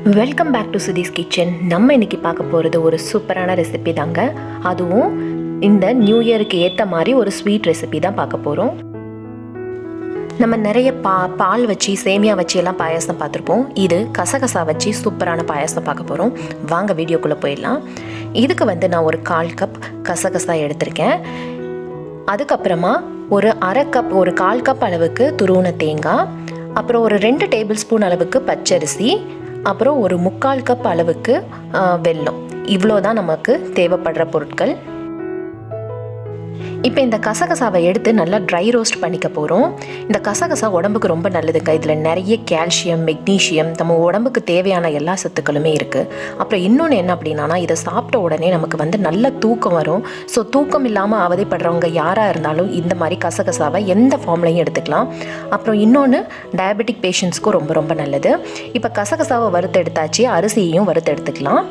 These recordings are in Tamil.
Welcome back to Sudhi's kitchen. நம்ம இன்றைக்கி பார்க்க போகிறது ஒரு சூப்பரான ரெசிபி தாங்க. அதுவும் இந்த நியூ இயருக்கு ஏற்ற மாதிரி ஒரு ஸ்வீட் ரெசிபி தான் பார்க்க போகிறோம். நம்ம நிறைய பால் வச்சு சேமியா வச்சு எல்லாம் பாயாசம் பார்த்துருப்போம். இது கசகசா வச்சு சூப்பரான பாயாசம் பார்க்க போகிறோம். வாங்க வீடியோக்குள்ளே போயிடலாம். இதுக்கு நான் ஒரு 1/4 கப் கசகசா எடுத்திருக்கேன். அதுக்கப்புறமா ஒரு 1/2 கப், ஒரு 1/4 கப் அளவுக்கு துருவின தேங்காய், அப்புறம் ஒரு 2 டேபிள் ஸ்பூன் அளவுக்கு பச்சரிசி, அப்புறம் ஒரு 3/4 கப் அளவுக்கு வெல்லம். இவ்வளோ தான் நமக்கு தேவைப்படுற பொருட்கள். இப்போ இந்த கசகசாவை எடுத்து நல்லா ட்ரை ரோஸ்ட் பண்ணிக்க போகிறோம். இந்த கசகசா உடம்புக்கு ரொம்ப நல்லதுங்க. இதில் நிறைய கால்சியம், மெக்னீஷியம், நம்ம உடம்புக்கு தேவையான எல்லா சத்துக்களுமே இருக்குது. அப்புறம் இன்னொன்று என்ன அப்படின்னா, இதை சாப்பிட்ட உடனே நமக்கு நல்ல தூக்கம் வரும். ஸோ தூக்கம் இல்லாமல் அவதிப்படுறவங்க யாராக இருந்தாலும் இந்த மாதிரி கசகசாவை எந்த ஃபார்ம்லையும் எடுத்துக்கலாம். அப்புறம் இன்னொன்று, டயபெட்டிக் பேஷண்ட்ஸ்க்கும் ரொம்ப ரொம்ப நல்லது. இப்போ கசகசாவை வறுத்து எடுத்தாச்சு, அரிசியையும் வறுத்து எடுத்துக்கலாம்.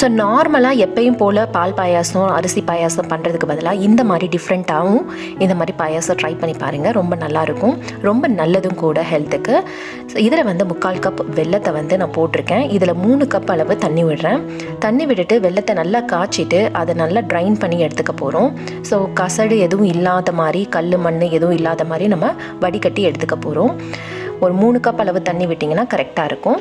ஸோ நார்மலாக எப்பயும் போல் பால் பாயாசம், அரிசி பாயாசம் பண்ணுறதுக்கு பதிலாக இந்த மாதிரி டிஃப்ரெண்ட்டாகவும் இந்த மாதிரி பாயாசம் ட்ரை பண்ணி பாருங்கள். ரொம்ப நல்லாயிருக்கும், ரொம்ப நல்லதும் கூட ஹெல்த்துக்கு. இதில் 3/4 கப் வெல்லத்தை நான் போட்டிருக்கேன். இதில் 3 கப் அளவு தண்ணி விடுறேன். தண்ணி விட்டுட்டு வெல்லத்தை நல்லா காய்ச்சிட்டு அதை நல்லா ட்ரைன் பண்ணி எடுத்துக்க போகிறோம். ஸோ கசடு எதுவும் இல்லாத மாதிரி, கல் மண் எதுவும் இல்லாத மாதிரி நம்ம வடிகட்டி எடுத்துக்க போகிறோம். ஒரு 3 கப் அளவு தண்ணி விட்டிங்கன்னா கரெக்டாக இருக்கும்.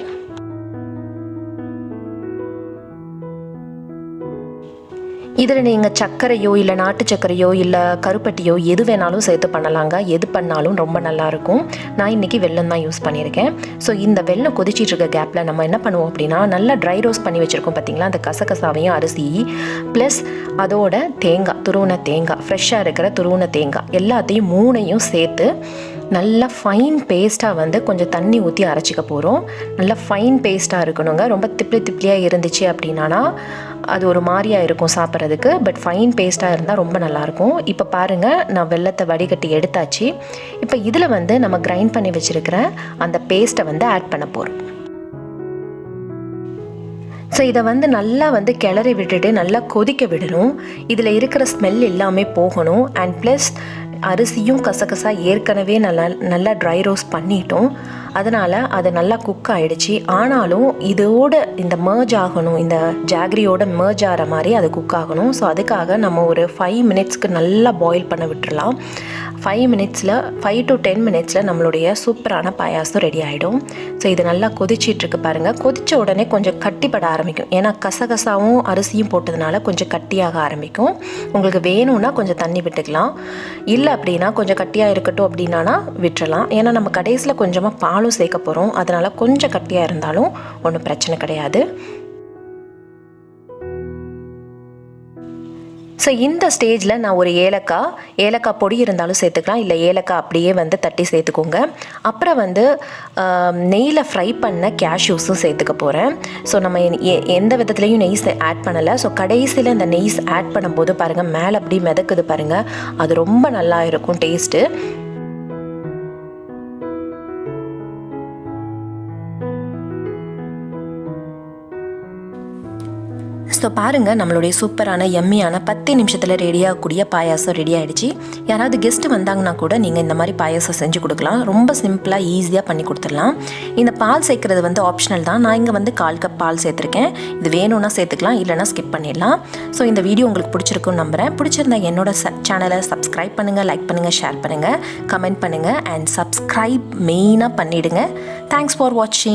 இதில் நீங்கள் சர்க்கரையோ இல்லை நாட்டு சர்க்கரையோ இல்லை கருப்பட்டியோ எது வேணாலும் சேர்த்து பண்ணலாங்க. எது பண்ணாலும் ரொம்ப நல்லாயிருக்கும். நான் இன்றைக்கி வெல்லம் தான் யூஸ் பண்ணியிருக்கேன். ஸோ இந்த வெல்லம் கொதிச்சிட்டு இருக்க கேப்பில் நம்ம என்ன பண்ணுவோம் அப்படின்னா, நல்லா ட்ரை ரோஸ்ட் பண்ணி வச்சுருக்கோம் பார்த்திங்களா, அந்த கசகசாவையும் அரிசி ப்ளஸ் அதோட தேங்காய், துருவின தேங்காய், ஃப்ரெஷ்ஷாக இருக்கிற துருவின தேங்காய் எல்லாத்தையும் 3ஐயும் சேர்த்து நல்லா ஃபைன் பேஸ்ட்டாக கொஞ்சம் தண்ணி ஊற்றி அரைச்சிக்க போகிறோம். நல்லா ஃபைன் பேஸ்ட்டாக இருக்கணுங்க. ரொம்ப திப்ளியாக இருந்துச்சு அப்படின்னா அது ஒரு மாதிரியாக இருக்கும் சாப்பிட்றதுக்கு. பட் ஃபைன் பேஸ்ட்டாக இருந்தால் ரொம்ப நல்லாயிருக்கும். இப்போ பாருங்கள், நான் வெல்லத்தை வடிகட்டி எடுத்தாச்சு. இப்போ இதில் நம்ம கிரைண்ட் பண்ணி வச்சுருக்கிற அந்த பேஸ்ட்டை ஆட் பண்ண போகிறோம். ஸோ இதை நல்லா கிளறி விட்டுட்டு நல்லா கொதிக்க விடணும். இதில் இருக்கிற ஸ்மெல் எல்லாமே போகணும். அண்ட் ப்ளஸ் அரிசியும் கசகசா ஏற்கனவே நல்லா ட்ரை ரோஸ்ட் பண்ணிட்டோம். அதனால் அது நல்லா குக் ஆகிடுச்சு. ஆனாலும் இதோட இந்த மர்ஜ் ஆகணும், இந்த ஜாகரியோட மர்ஜ் ஆகிற மாதிரி அது குக் ஆகணும். ஸோ அதுக்காக நம்ம ஒரு 5 மினிட்ஸ்க்கு நல்லா பாயில் பண்ண விட்டுறலாம். 5 to 10 மினிட்ஸில் நம்மளுடைய சூப்பரான பாயாசம் ரெடி ஆகிடும். ஸோ இது நல்லா கொதிச்சிட்ருக்கு பாருங்கள். கொதித்த உடனே கொஞ்சம் கட்டிப்பட ஆரம்பிக்கும். ஏன்னா கசகசாவும் அரிசியும் போட்டதுனால கொஞ்சம் கட்டியாக ஆரம்பிக்கும். உங்களுக்கு வேணும்னா கொஞ்சம் தண்ணி விட்டுக்கலாம். இல்லை அப்படின்னா கொஞ்சம் கட்டியாக இருக்கட்டும் அப்படின்னா விட்டுறலாம். ஏன்னா நம்ம கடைசியில் கொஞ்சமாக பாலும் சேர்க்க போகிறோம். அதனால் கொஞ்சம் கட்டியாக இருந்தாலும் ஒன்றும் பிரச்சனை கிடையாது. ஸோ இந்த ஸ்டேஜில் நான் ஒரு ஏலக்காய் பொடி இருந்தாலும் சேர்த்துக்கலாம், இல்லை ஏலக்காய் அப்படியே தட்டி சேர்த்துக்கோங்க. அப்புறம் நெய்யில் ஃப்ரை பண்ண கேஷ்யூஸும் சேர்த்துக்க போகிறேன். ஸோ நம்ம எந்த விதத்துலேயும் நெய்ஸ் ஆட் பண்ணலை. ஸோ கடைசியில் இந்த நெய்ஸ் ஆட் பண்ணும்போது பாருங்கள், மேலே அப்படி மிதக்குது பாருங்கள். அது ரொம்ப நல்லா இருக்கும் டேஸ்ட்டு. ஸோ பாருங்கள், நம்மளுடைய சூப்பரான எம்மியான 10 நிமிஷத்தில் ரெடியாகக்கூடிய பாயாசம் ரெடி ஆகிடுச்சு. யாராவது கெஸ்ட்டு வந்தாங்கன்னா கூட நீங்கள் இந்த மாதிரி பாயாசம் செஞ்சு கொடுக்கலாம். ரொம்ப சிம்பிளாக ஈஸியாக பண்ணி கொடுத்துடலாம். இந்த பால் சேர்க்குறது ஆப்ஷனல் தான். நான் இங்கே 1/4 கப் பால் சேர்த்துருக்கேன். இது வேணும்னா சேர்த்துக்கலாம், இல்லைனா ஸ்கிப் பண்ணிடலாம். ஸோ இந்த வீடியோ உங்களுக்கு பிடிச்சிருக்குன்னு நம்புகிறேன். பிடிச்சிருந்தா என்னோட சேனலை சப்ஸ்கிரைப் பண்ணுங்கள், லைக் பண்ணுங்கள், ஷேர் பண்ணுங்கள், கமெண்ட் பண்ணுங்கள். அண்ட் சப்ஸ்கிரைப் மெயினாக பண்ணிவிடுங்க. தேங்க்ஸ் ஃபார் வாட்சிங்.